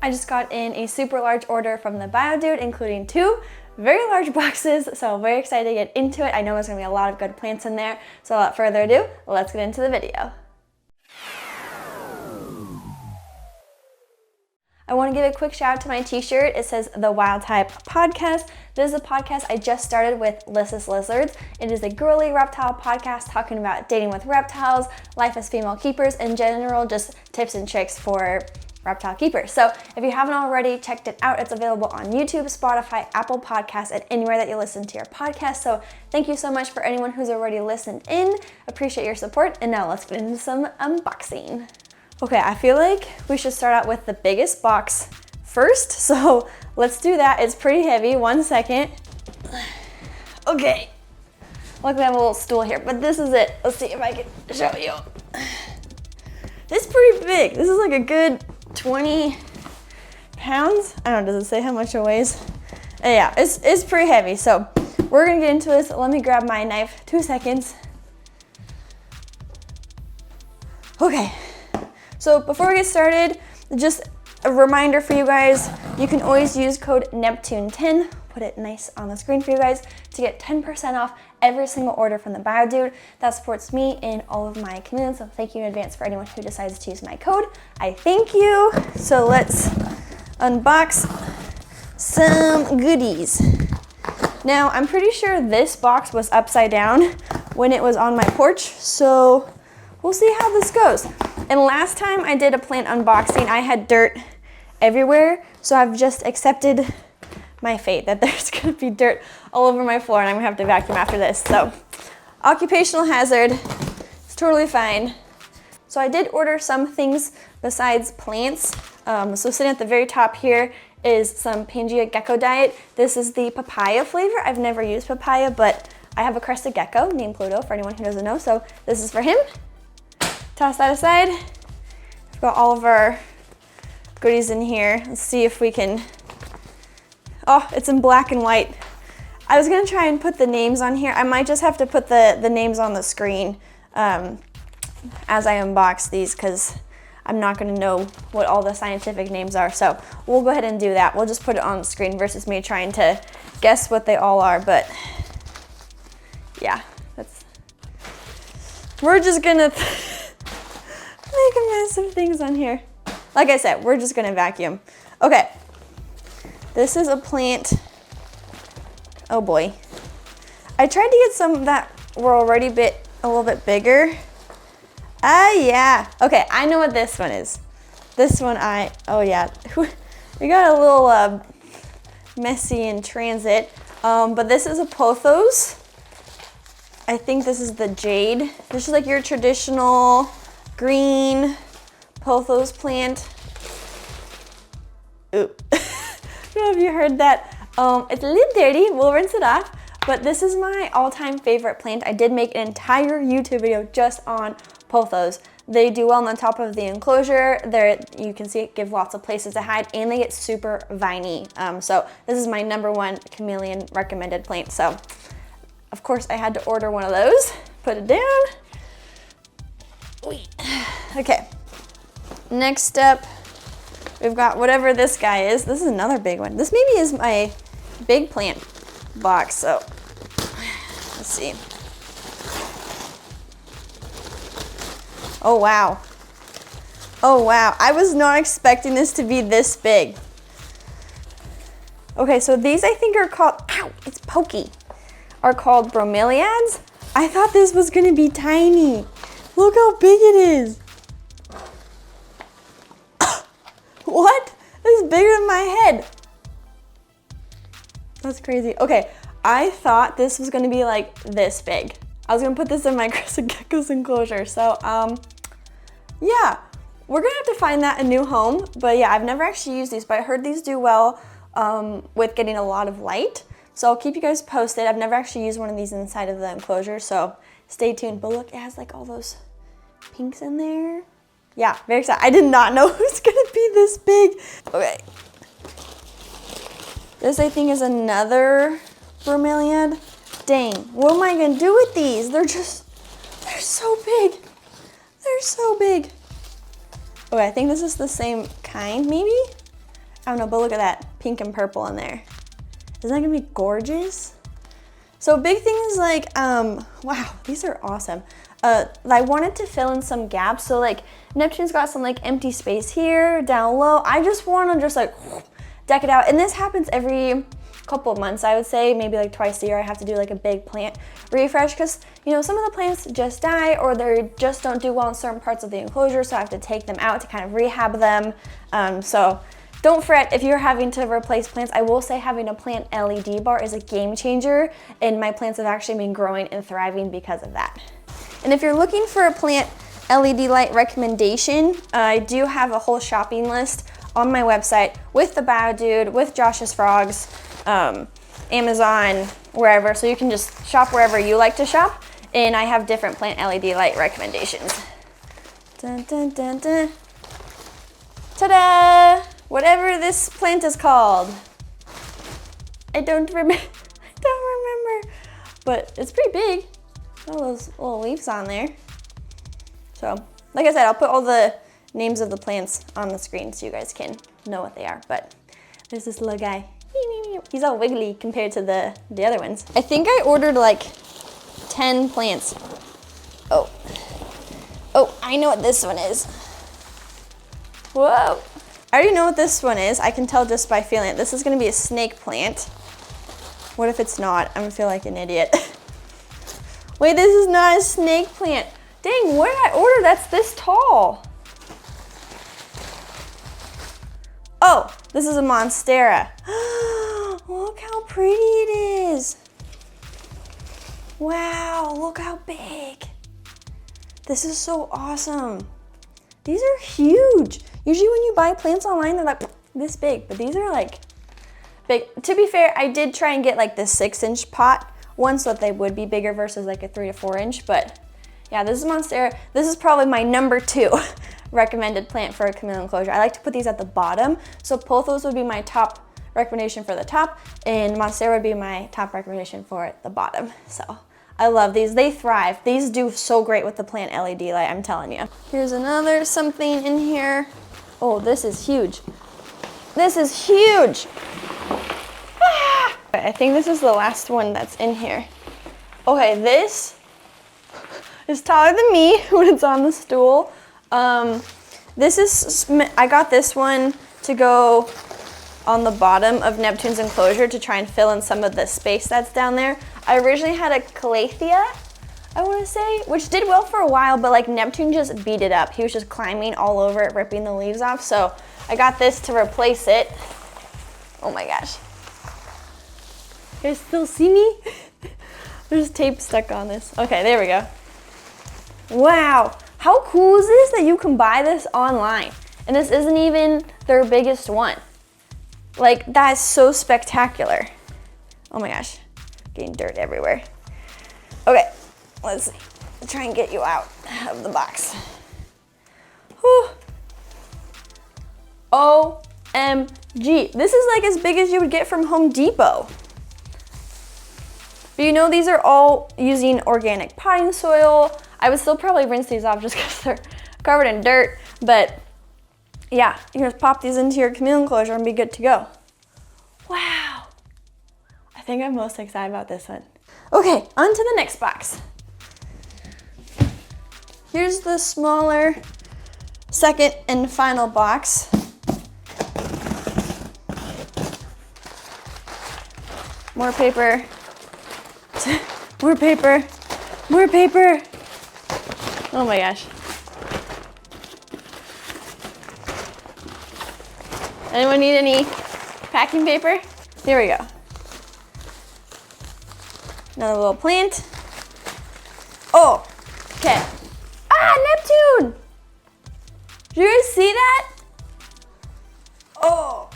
I just got in a super large order from the Bio Dude, including 2 very large boxes, so I'm very excited to get into it. I know there's gonna be a lot of good plants in there, so without further ado, let's get into the video. I want to give a quick shout out to my t-shirt. It says The Wild Type Podcast. This is a podcast I just started with Lissus Lizards. It is a girly reptile podcast talking about dating with reptiles, life as female keepers, in general, just tips and tricks for reptile keepers. So if you haven't already checked it out, it's available on YouTube, Spotify, Apple Podcasts, and anywhere that you listen to your podcast. So thank you so much for anyone who's already listened in. Appreciate your support. And now let's get into some unboxing. Okay, I feel like we should start out with the biggest box first. So let's do that. It's pretty heavy. 1 second. Okay. Luckily I have a little stool here, but this is it. Let's see if I can show you. It's pretty big. This is like a good 20 pounds. I don't know, does it say how much it weighs? Yeah, it's pretty heavy. So we're gonna get into this. Let me grab my knife. 2 seconds. Okay. So before we get started, just a reminder for you guys, you can always use code Neptune10, put it nice on the screen for you guys, to get 10% off every single order from the Bio Dude. That supports me in all of my communities, so thank you in advance for anyone who decides to use my code. I thank you. So let's unbox some goodies. Now, I'm pretty sure this box was upside down when it was on my porch, so we'll see how this goes. And last time I did a plant unboxing, I had dirt everywhere, so I've just accepted my fate that there's gonna be dirt all over my floor and I'm gonna have to vacuum after this. So, occupational hazard, it's totally fine. So I did order some things besides plants. So sitting at the very top here is some Pangea gecko diet. This is the papaya flavor. I've never used papaya, but I have a crested gecko named Pluto for anyone who doesn't know, so this is for him. Toss that aside. We've got all of our goodies in here. Let's see if we can, oh, it's in black and white. I was gonna try and put the names on here. I might just have to put the names on the screen as I unbox these, because I'm not gonna know what all the scientific names are. So we'll go ahead and do that. We'll just put it on the screen versus me trying to guess what they all are, but yeah, we're just gonna make a mess of things on here. Like I said, we're just gonna vacuum. Okay, this is a plant. Oh boy. I tried to get some that were already a little bit bigger. Ah, yeah. Okay, I know what this one is. This one oh yeah. We got a little messy in transit, but this is a pothos. I think this is the jade. This is like your traditional green pothos plant. Oop. I don't know if you heard that. It's a little dirty. We'll rinse it off. But this is my all-time favorite plant. I did make an entire YouTube video just on pothos. They do well on the top of the enclosure. You can see it give lots of places to hide, and they get super viney. So this is my #1 Chameleon recommended plant. So of course I had to order one of those. Put it down. Okay, next up, we've got whatever this guy is. This is another big one. This maybe is my big plant box, so let's see. Oh wow. Oh wow, I was not expecting this to be this big. Okay, so these I think are called, ow, it's pokey, are called bromeliads. I thought this was gonna be tiny. Look how big it is. What? This is bigger than my head. That's crazy. Okay, I thought this was gonna be like this big. I was gonna put this in my crested gecko's enclosure. So, yeah, we're gonna have to find that a new home. But yeah, I've never actually used these, but I heard these do well with getting a lot of light. So I'll keep you guys posted. I've never actually used one of these inside of the enclosure, so stay tuned. But look, it has like all those pinks in there. Yeah, very excited. I did not know it was gonna be this big. Okay. This I think is another bromeliad. Dang, what am I gonna do with these? They're so big. They're so big. Okay, I think this is the same kind, maybe? I don't know, but look at that pink and purple in there. Isn't that gonna be gorgeous? So big thing is like, wow, these are awesome. I wanted to fill in some gaps. So like Neptune's got some like empty space here, down low. I just wanna just like deck it out. And this happens every couple of months, I would say, maybe like twice a year. I have to do like a big plant refresh because, you know, some of the plants just die or they just don't do well in certain parts of the enclosure. So I have to take them out to kind of rehab them. So don't fret if you're having to replace plants. I will say having a plant LED bar is a game changer, and my plants have actually been growing and thriving because of that. And if you're looking for a plant LED light recommendation, I do have a whole shopping list on my website with the Bio Dude, with Josh's Frogs, Amazon, wherever. So you can just shop wherever you like to shop. And I have different plant LED light recommendations. Dun, dun, dun, dun. Ta-da! Whatever this plant is called. I don't remember, but it's pretty big. All those little leaves on there. So, like I said, I'll put all the names of the plants on the screen so you guys can know what they are. But there's this little guy. He's all wiggly compared to the other ones. I think I ordered like 10 plants. Oh, I know what this one is. Whoa. I already know what this one is. I can tell just by feeling it. This is gonna be a snake plant. What if it's not? I'm gonna feel like an idiot. Wait, this is not a snake plant. Dang, what did I order that's this tall? Oh, this is a monstera. Look how pretty it is. Wow, look how big. This is so awesome. These are huge. Usually when you buy plants online, they're like this big, but these are like big. To be fair, I did try and get like the 6-inch pot one so that they would be bigger versus like a 3 to 4 inch, but yeah, this is Monstera. This is probably my number 2 recommended plant for a chameleon enclosure. I like to put these at the bottom, so pothos would be my top recommendation for the top, and Monstera would be my top recommendation for the bottom. So I love these. They thrive. These do so great with the plant LED light, I'm telling you. Here's another something in here. Oh, this is huge. This is huge. Ah! I think this is the last one that's in here. Okay, this is taller than me when it's on the stool. This is, I got this one to go on the bottom of Neptune's enclosure to try and fill in some of the space that's down there. I originally had a Calathea, I want to say, which did well for a while, but like Neptune just beat it up. He was just climbing all over it, ripping the leaves off. So I got this to replace it. Oh my gosh. You guys still see me? There's tape stuck on this. Okay, there we go. Wow, how cool is this that you can buy this online? And this isn't even their biggest one. Like, that is so spectacular. Oh my gosh, getting dirt everywhere. Okay, let's see. I'll try and get you out of the box. Whew. OMG, this is like as big as you would get from Home Depot. But you know, these are all using organic potting soil. I would still probably rinse these off just because they're covered in dirt, but yeah, you can just pop these into your chameleon enclosure and be good to go. Wow. I think I'm most excited about this one. Okay, on to the next box. Here's the smaller second and final box. More paper. More paper. More paper. Oh my gosh. Anyone need any packing paper? Here we go. Another little plant. Oh, okay. Ah, Neptune! Did you guys see that? Oh,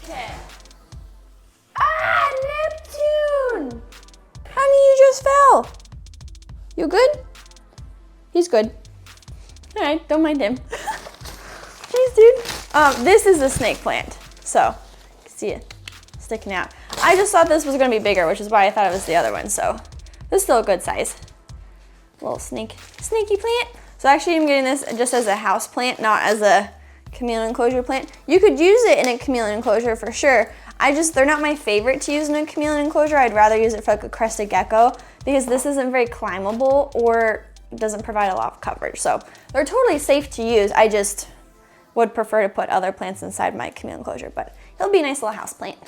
okay. Ah, Neptune! Honey, you just fell. You good? He's good. All right, don't mind him. Jeez, dude. This is a snake plant, so you can see it sticking out. I just thought this was gonna be bigger, which is why I thought it was the other one, so this is still a good size. Little snaky plant. So actually I'm getting this just as a house plant, not as a chameleon enclosure plant. You could use it in a chameleon enclosure for sure. They're not my favorite to use in a chameleon enclosure. I'd rather use it for like a crested gecko because this isn't very climbable or doesn't provide a lot of coverage. So they're totally safe to use. I just would prefer to put other plants inside my chameleon enclosure, but it'll be a nice little house plant.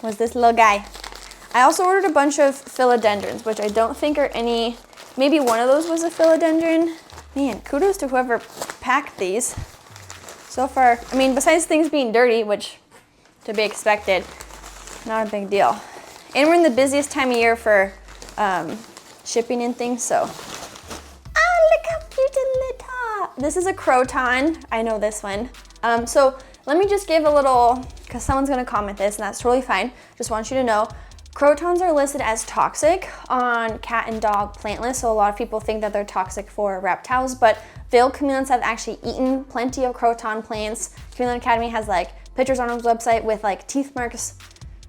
Was this little guy. I also ordered a bunch of philodendrons, which I don't think are any, maybe one of those was a philodendron. Man, kudos to whoever packed these. So far, I mean, besides things being dirty, which to be expected, not a big deal. And we're in the busiest time of year for shipping and things, so. Oh, look how cute and little. This is a croton. I know this one. So let me just give a little, because someone's gonna comment this, and that's totally fine. Just want you to know, crotons are listed as toxic on cat and dog plant lists, so a lot of people think that they're toxic for reptiles, but veiled chameleons have actually eaten plenty of croton plants. Chameleon Academy has like pictures on his website with like teeth marks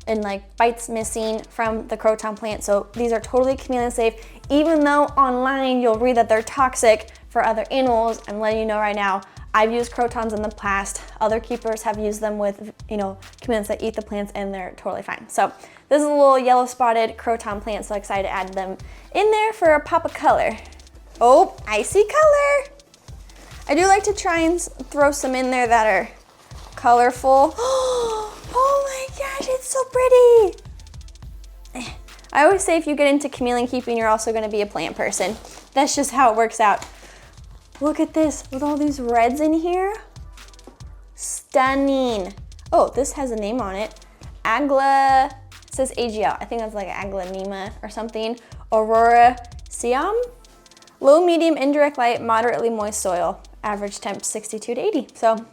and like bites missing from the croton plant, so these are totally chameleon safe. Even though online you'll read that they're toxic for other animals, I'm letting you know right now, I've used crotons in the past. Other keepers have used them with, chameleons that eat the plants, and they're totally fine. So this is a little yellow spotted croton plant, so excited to add them in there for a pop of color. Oh, I see color. I do like to try and throw some in there that are colorful. Oh my gosh, it's so pretty. I always say if you get into chameleon keeping, you're also gonna be a plant person. That's just how it works out. Look at this, with all these reds in here. Stunning. Oh, this has a name on it. Agla, it says AGL. I think that's like Aglanema or something. Aurora Siam. Low, medium, indirect light, moderately moist soil. Average temp 62 to 80. So,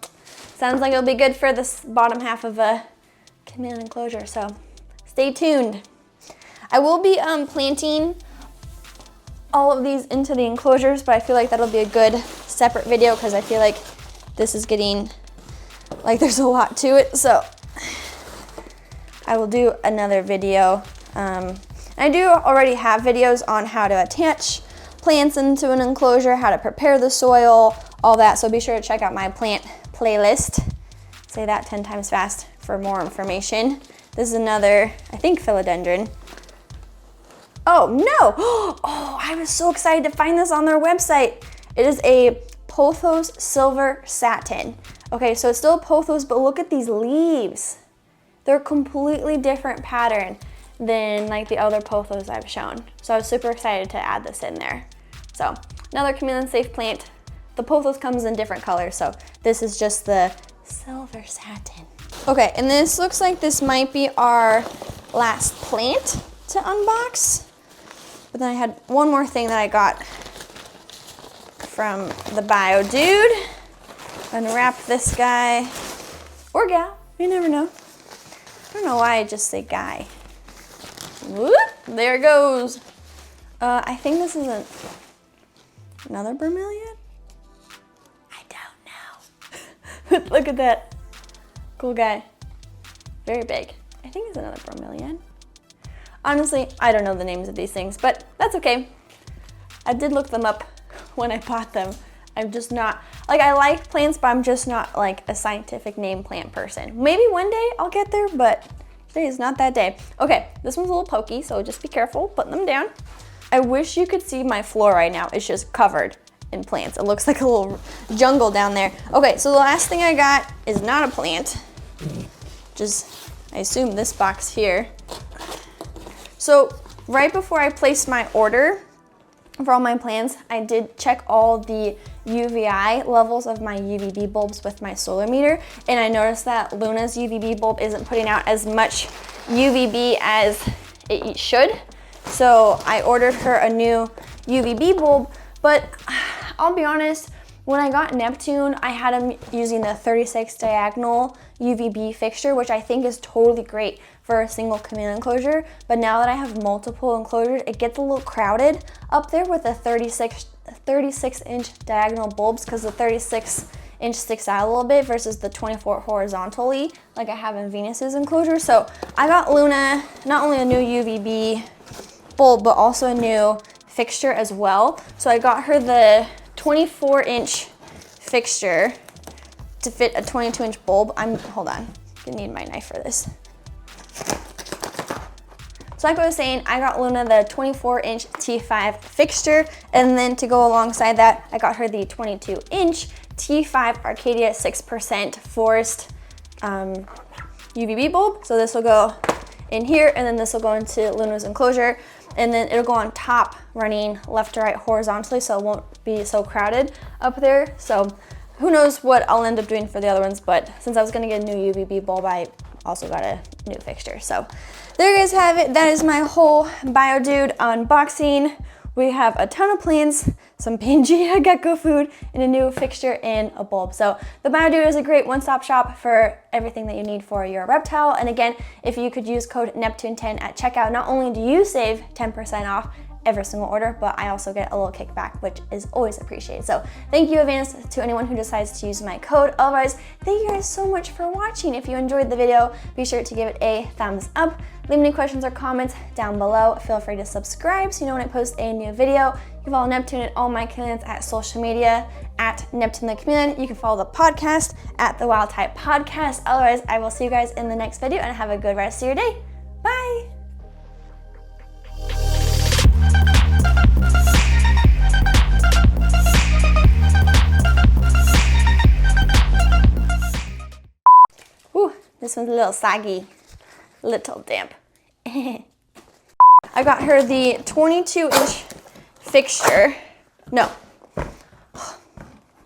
sounds like it'll be good for this bottom half of a chameleon enclosure, so stay tuned. I will be planting all of these into the enclosures, but I feel like that'll be a good separate video because I feel like this is getting, like there's a lot to it, so I will do another video. I do already have videos on how to attach plants into an enclosure, how to prepare the soil, all that, so be sure to check out my plant playlist. Say that 10 times fast for more information. This is another, I think, philodendron. Oh no! Oh, I was so excited to find this on their website. It is a Pothos Silver Satin. Okay, so it's still pothos, but look at these leaves. They're a completely different pattern than like the other pothos I've shown. So I was super excited to add this in there. So another chameleon safe plant. The pothos comes in different colors, so this is just the silver satin. Okay, and this looks like this might be our last plant to unbox. But then I had one more thing that I got from the bio dude. Unwrap this guy, or gal, you never know. I don't know why I just say guy. Whoop, there it goes. I think this is another bromeliad? I don't know. Look at that, cool guy. Very big. I think it's another bromeliad. Honestly, I don't know the names of these things, but that's okay. I did look them up when I bought them. I'm just not, like I like plants, but I'm just not like a scientific name plant person. Maybe one day I'll get there, but today is not that day. Okay, this one's a little pokey, so just be careful putting them down. I wish you could see my floor right now. It's just covered in plants. It looks like a little jungle down there. Okay, so the last thing I got is not a plant. Just, I assume this box here. So right before I placed my order for all my plants, I did check all the UVI levels of my UVB bulbs with my solar meter, and I noticed that Luna's UVB bulb isn't putting out as much UVB as it should. So I ordered her a new UVB bulb, but I'll be honest, when I got Neptune, I had him using the 36 diagonal UVB fixture, which I think is totally great for a single chameleon enclosure. But now that I have multiple enclosures, it gets a little crowded up there with the 36-inch diagonal bulbs, because the 36-inch sticks out a little bit versus the 24 horizontally like I have in Venus's enclosure. So I got Luna not only a new UVB bulb, but also a new fixture as well. So I got her the 24-inch fixture, to fit a 22-inch bulb. Hold on, gonna need my knife for this. So like I was saying, I got Luna the 24-inch T5 fixture, and then to go alongside that, I got her the 22-inch T5 Arcadia 6% forest UVB bulb. So this will go in here, and then this will go into Luna's enclosure, and then it'll go on top, running left to right horizontally, so it won't be so crowded up there. So who knows what I'll end up doing for the other ones, but since I was gonna get a new UVB bulb, I also got a new fixture. So there you guys have it. That is my whole BioDude unboxing. We have a ton of plants, some Pangea gecko food, and a new fixture and a bulb. So the BioDude is a great one-stop shop for everything that you need for your reptile. And again, if you could use code Neptune10 at checkout, not only do you save 10% off every single order, but I also get a little kickback, which is always appreciated. So thank you in advance to anyone who decides to use my code. Otherwise, thank you guys so much for watching. If you enjoyed the video, be sure to give it a thumbs up. Leave any questions or comments down below. Feel free to subscribe so you know when I post a new video. You can follow Neptune and all my chameleons at social media at Neptune the Chameleon. You can follow the podcast at the Wild Type Podcast. Otherwise, I will see you guys in the next video, and have a good rest of your day. Bye. Ooh, this one's a little soggy, little damp. I got her the 22-inch fixture. No,